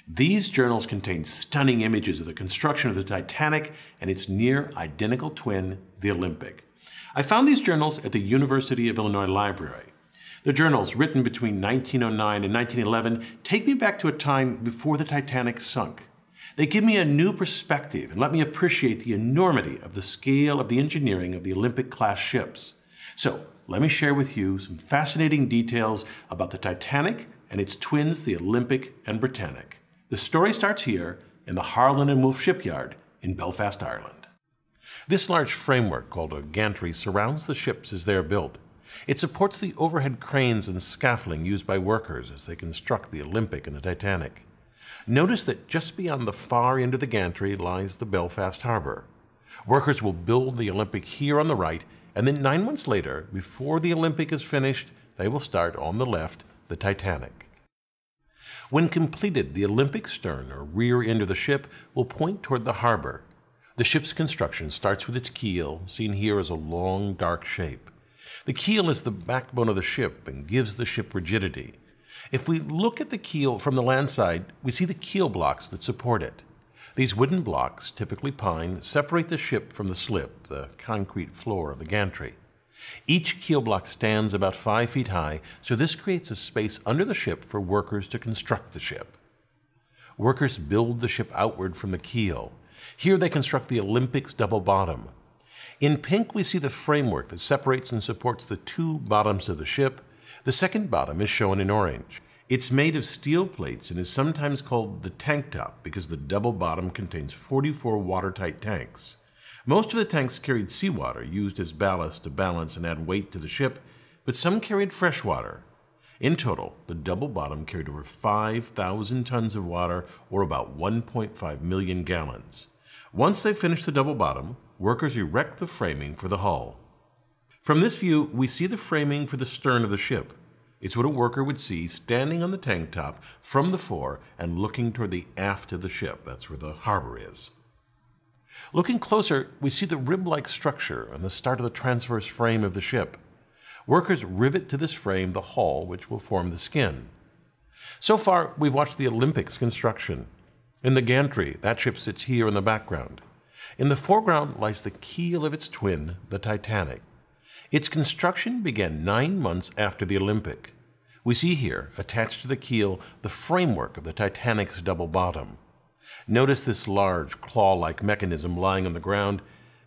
These journals contain stunning images of the construction of the Titanic and its near-identical twin, the Olympic. I found these journals at the University of Illinois Library. The journals, written between 1909 and 1911, take me back to a time before the Titanic sunk. They give me a new perspective and let me appreciate the enormity of the scale of the engineering of the Olympic-class ships. So, let me share with you some fascinating details about the Titanic and its twins, the Olympic and Britannic. The story starts here in the Harland & Wolff shipyard in Belfast, Ireland. This large framework, called a gantry, surrounds the ships as they are built. It supports the overhead cranes and scaffolding used by workers as they construct the Olympic and the Titanic. Notice that just beyond the far end of the gantry lies the Belfast harbor. Workers will build the Olympic here on the right, and then 9 months later, before the Olympic is finished, they will start on the left the Titanic. When completed, the Olympic stern, or rear end of the ship, will point toward the harbor. The ship's construction starts with its keel, seen here as a long, dark shape. The keel is the backbone of the ship and gives the ship rigidity. If we look at the keel from the land side, we see the keel blocks that support it. These wooden blocks, typically pine, separate the ship from the slip, the concrete floor of the gantry. Each keel block stands about 5 feet high, so this creates a space under the ship for workers to construct the ship. Workers build the ship outward from the keel. Here they construct the Olympic's double bottom. In pink, we see the framework that separates and supports the two bottoms of the ship. The second bottom is shown in orange. It's made of steel plates and is sometimes called the tank top because the double bottom contains 44 watertight tanks. Most of the tanks carried seawater used as ballast to balance and add weight to the ship, but some carried fresh water. In total, the double bottom carried over 5,000 tons of water, or about 1.5 million gallons. Once they finish the double bottom, workers erect the framing for the hull. From this view, we see the framing for the stern of the ship. It's what a worker would see standing on the tank top from the fore and looking toward the aft of the ship. That's where the harbor is. Looking closer, we see the rib-like structure on the start of the transverse frame of the ship. Workers rivet to this frame the hull, which will form the skin. So far, we've watched the Olympic's construction. In the gantry, that ship sits here in the background. In the foreground lies the keel of its twin, the Titanic. Its construction began 9 months after the Olympic. We see here, attached to the keel, the framework of the Titanic's double bottom. Notice this large, claw-like mechanism lying on the ground,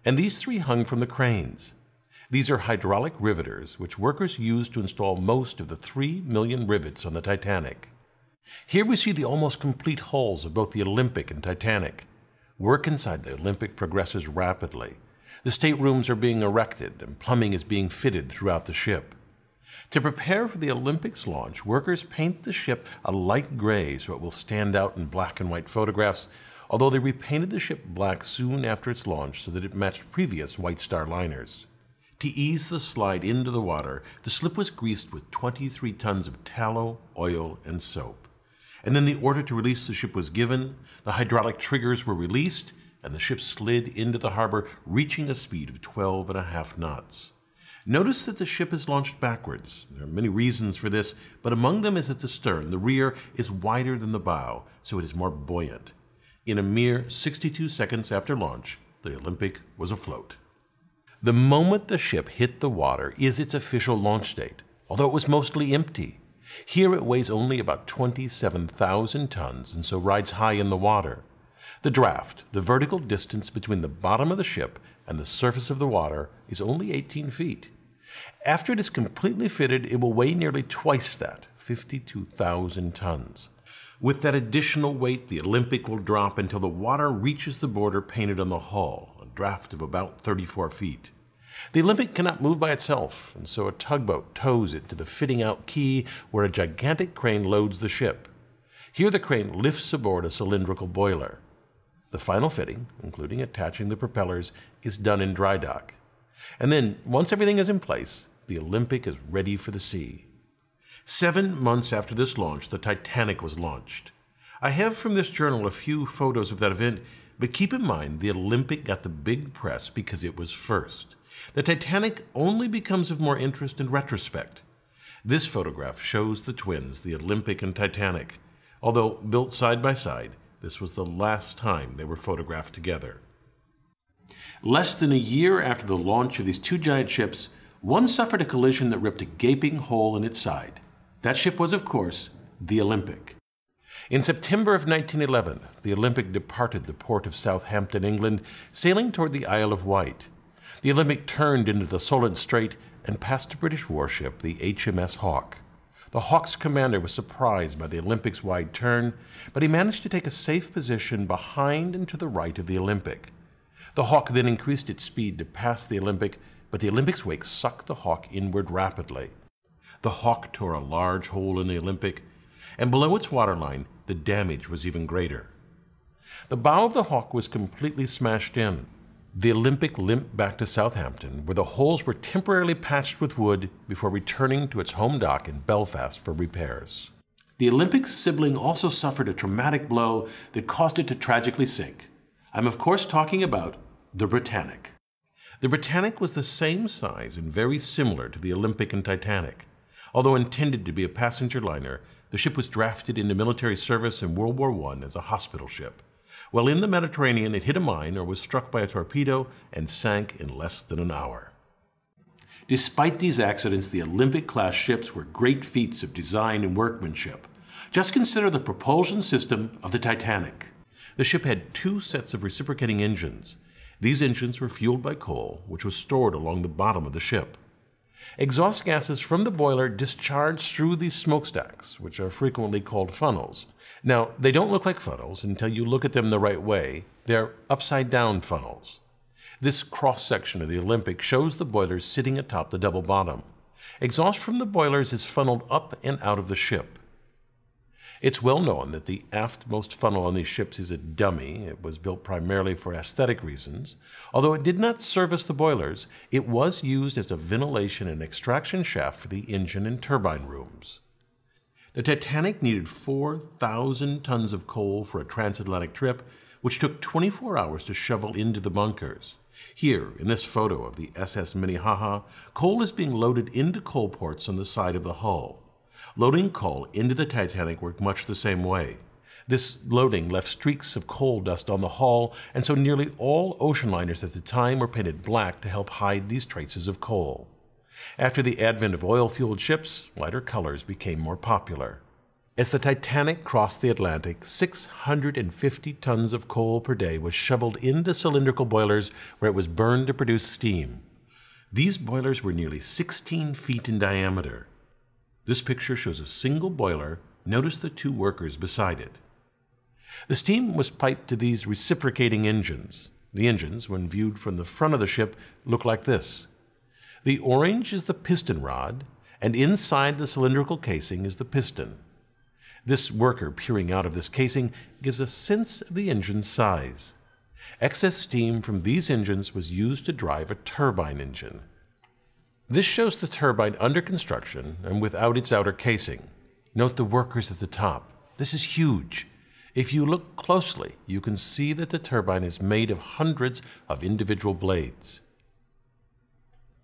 and these three hung from the cranes. These are hydraulic riveters, which workers used to install most of the 3 million rivets on the Titanic. Here we see the almost complete hulls of both the Olympic and Titanic. Work inside the Olympic progresses rapidly. The staterooms are being erected, and plumbing is being fitted throughout the ship. To prepare for the Olympic's launch, workers paint the ship a light gray so it will stand out in black and white photographs, although they repainted the ship black soon after its launch so that it matched previous White Star liners. To ease the slide into the water, the slip was greased with 23 tons of tallow, oil, and soap. And then the order to release the ship was given, the hydraulic triggers were released, and the ship slid into the harbor, reaching a speed of 12.5 knots. Notice that the ship is launched backwards. There are many reasons for this, but among them is that the stern, the rear, is wider than the bow, so it is more buoyant. In a mere 62 seconds after launch, the Olympic was afloat. The moment the ship hit the water is its official launch date, although it was mostly empty. Here it weighs only about 27,000 tons and so rides high in the water. The draft, the vertical distance between the bottom of the ship and the surface of the water, is only 18 feet. After it is completely fitted, it will weigh nearly twice that, 52,000 tons. With that additional weight, the Olympic will drop until the water reaches the border painted on the hull, a draft of about 34 feet. The Olympic cannot move by itself, and so a tugboat tows it to the fitting out quay where a gigantic crane loads the ship. Here the crane lifts aboard a cylindrical boiler. The final fitting, including attaching the propellers, is done in dry dock. And then, once everything is in place, the Olympic is ready for the sea. 7 months after this launch, the Titanic was launched. I have from this journal a few photos of that event, but keep in mind the Olympic got the big press because it was first. The Titanic only becomes of more interest in retrospect. This photograph shows the twins, the Olympic and Titanic. Although built side by side, this was the last time they were photographed together. Less than a year after the launch of these two giant ships, one suffered a collision that ripped a gaping hole in its side. That ship was, of course, the Olympic. In September of 1911, the Olympic departed the port of Southampton, England, sailing toward the Isle of Wight. The Olympic turned into the Solent Strait and passed a British warship, the HMS Hawke. The Hawke's commander was surprised by the Olympic's wide turn, but he managed to take a safe position behind and to the right of the Olympic. The Hawke then increased its speed to pass the Olympic, but the Olympic's wake sucked the Hawke inward rapidly. The Hawke tore a large hole in the Olympic, and below its waterline, the damage was even greater. The bow of the Hawke was completely smashed in. The Olympic limped back to Southampton, where the holes were temporarily patched with wood before returning to its home dock in Belfast for repairs. The Olympic's sibling also suffered a traumatic blow that caused it to tragically sink. I'm of course talking about the Britannic. The Britannic was the same size and very similar to the Olympic and Titanic. Although intended to be a passenger liner, the ship was drafted into military service in World War I as a hospital ship. While in the Mediterranean, it hit a mine or was struck by a torpedo and sank in less than an hour. Despite these accidents, the Olympic-class ships were great feats of design and workmanship. Just consider the propulsion system of the Titanic. The ship had two sets of reciprocating engines. These engines were fueled by coal, which was stored along the bottom of the ship. Exhaust gases from the boiler discharged through these smokestacks, which are frequently called funnels. Now, they don't look like funnels until you look at them the right way. They're upside-down funnels. This cross-section of the Olympic shows the boilers sitting atop the double bottom. Exhaust from the boilers is funneled up and out of the ship. It's well known that the aftmost funnel on these ships is a dummy. It was built primarily for aesthetic reasons. Although it did not service the boilers, it was used as a ventilation and extraction shaft for the engine and turbine rooms. The Titanic needed 4,000 tons of coal for a transatlantic trip, which took 24 hours to shovel into the bunkers. Here, in this photo of the SS Minnehaha, coal is being loaded into coal ports on the side of the hull. Loading coal into the Titanic worked much the same way. This loading left streaks of coal dust on the hull, and so nearly all ocean liners at the time were painted black to help hide these traces of coal. After the advent of oil-fueled ships, lighter colors became more popular. As the Titanic crossed the Atlantic, 650 tons of coal per day was shoveled into cylindrical boilers where it was burned to produce steam. These boilers were nearly 16 feet in diameter. This picture shows a single boiler. Notice the two workers beside it. The steam was piped to these reciprocating engines. The engines, when viewed from the front of the ship, look like this. The orange is the piston rod, and inside the cylindrical casing is the piston. This worker peering out of this casing gives a sense of the engine's size. Excess steam from these engines was used to drive a turbine engine. This shows the turbine under construction and without its outer casing. Note the workers at the top. This is huge. If you look closely, you can see that the turbine is made of hundreds of individual blades.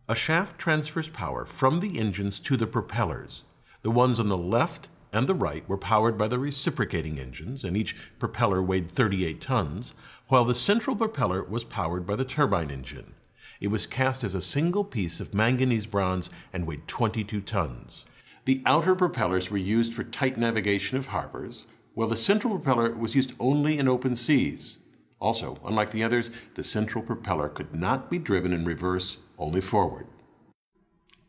A shaft transfers power from the engines to the propellers. The ones on the left and the right were powered by the reciprocating engines, and each propeller weighed 38 tons, while the central propeller was powered by the turbine engine. It was cast as a single piece of manganese bronze and weighed 22 tons. The outer propellers were used for tight navigation of harbors, while the central propeller was used only in open seas. Also, unlike the others, the central propeller could not be driven in reverse, only forward.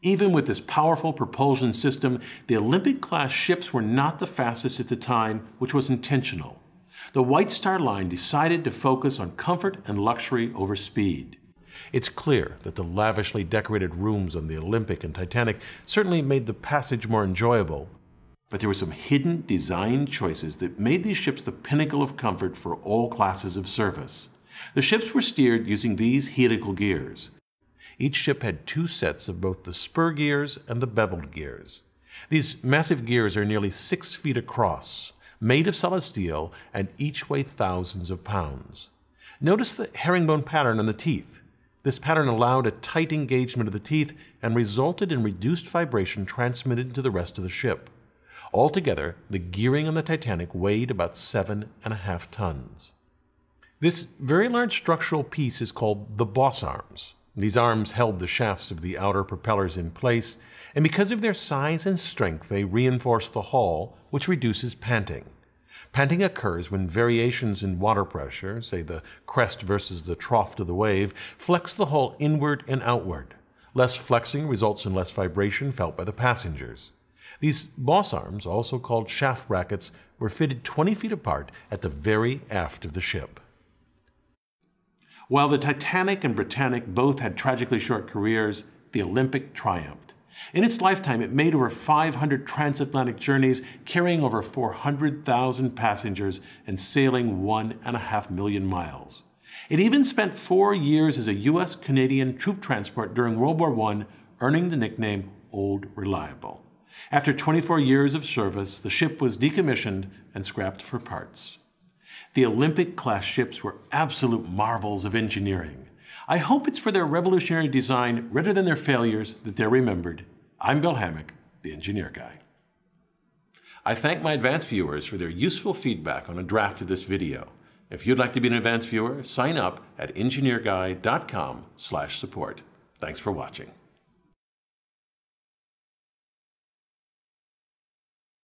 Even with this powerful propulsion system, the Olympic-class ships were not the fastest at the time, which was intentional. The White Star Line decided to focus on comfort and luxury over speed. It's clear that the lavishly decorated rooms on the Olympic and Titanic certainly made the passage more enjoyable, but there were some hidden design choices that made these ships the pinnacle of comfort for all classes of service. The ships were steered using these helical gears. Each ship had two sets of both the spur gears and the beveled gears. These massive gears are nearly 6 feet across, made of solid steel, and each weigh thousands of pounds. Notice the herringbone pattern on the teeth. This pattern allowed a tight engagement of the teeth and resulted in reduced vibration transmitted to the rest of the ship. Altogether, the gearing on the Titanic weighed about 7.5 tons. This very large structural piece is called the boss arms. These arms held the shafts of the outer propellers in place, and because of their size and strength, they reinforce the hull, which reduces panting. Panting occurs when variations in water pressure, say the crest versus the trough of the wave, flex the hull inward and outward. Less flexing results in less vibration felt by the passengers. These boss arms, also called shaft brackets, were fitted 20 feet apart at the very aft of the ship. While the Titanic and Britannic both had tragically short careers, the Olympic triumphed. In its lifetime, it made over 500 transatlantic journeys, carrying over 400,000 passengers and sailing 1.5 million miles. It even spent 4 years as a U.S.-Canadian troop transport during World War I, earning the nickname Old Reliable. After 24 years of service, the ship was decommissioned and scrapped for parts. The Olympic-class ships were absolute marvels of engineering. I hope it's for their revolutionary design rather than their failures that they're remembered. I'm Bill Hammack, the Engineer Guy. I thank my advanced viewers for their useful feedback on a draft of this video. If you'd like to be an advanced viewer, sign up at engineerguy.com/support. Thanks for watching.